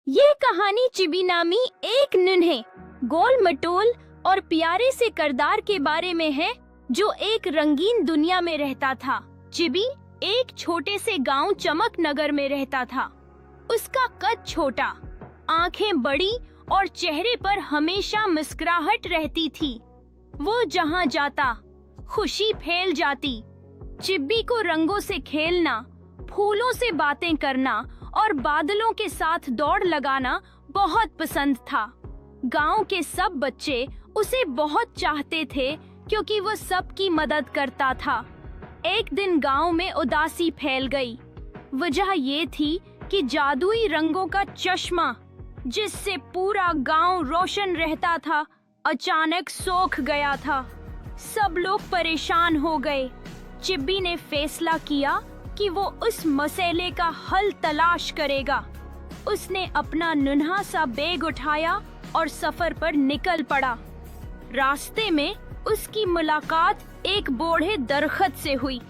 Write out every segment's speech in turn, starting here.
ये कहानी चिबी नामी एक नन्हे गोल मटोल और प्यारे से किरदार के बारे में है जो एक रंगीन दुनिया में रहता था। चिबी एक छोटे से गांव चमक नगर में रहता था। उसका कद छोटा, आंखें बड़ी और चेहरे पर हमेशा मुस्कुराहट रहती थी। वो जहां जाता खुशी फैल जाती। चिब्बी को रंगों से खेलना, फूलों से बातें करना और बादलों के साथ दौड़ लगाना बहुत पसंद था। गांव के सब बच्चे उसे बहुत चाहते थे क्योंकि वो सबकी मदद करता था। एक दिन गांव में उदासी फैल गई। वजह ये थी कि जादुई रंगों का चश्मा जिससे पूरा गांव रोशन रहता था अचानक सूख गया था। सब लोग परेशान हो गए। चिब्बी ने फैसला किया कि वो उस मसले का हल तलाश करेगा। उसने अपना नन्हा सा बैग उठाया और सफर पर निकल पड़ा। रास्ते में उसकी मुलाकात एक बूढ़े दरख्त से हुई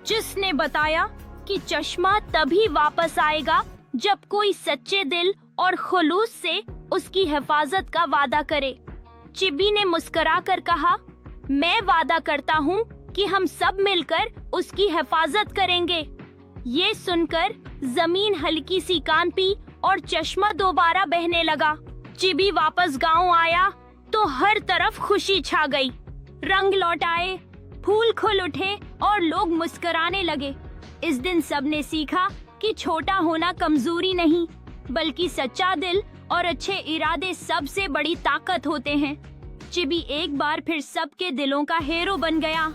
जिसने बताया कि चश्मा तभी वापस आएगा जब कोई सच्चे दिल और खुलूस से उसकी हिफाजत का वादा करे। चिब्बी ने मुस्कुराकर कहा, मैं वादा करता हूँ कि हम सब मिलकर उसकी हिफाजत करेंगे। ये सुनकर जमीन हल्की सी कांपी और चश्मा दोबारा बहने लगा। चिबी वापस गांव आया तो हर तरफ खुशी छा गई। रंग लौट आए, फूल खुल उठे और लोग मुस्कुराने लगे। इस दिन सबने सीखा कि छोटा होना कमजोरी नहीं बल्कि सच्चा दिल और अच्छे इरादे सबसे बड़ी ताकत होते हैं। चिबी एक बार फिर सबके दिलों का हीरो बन गया।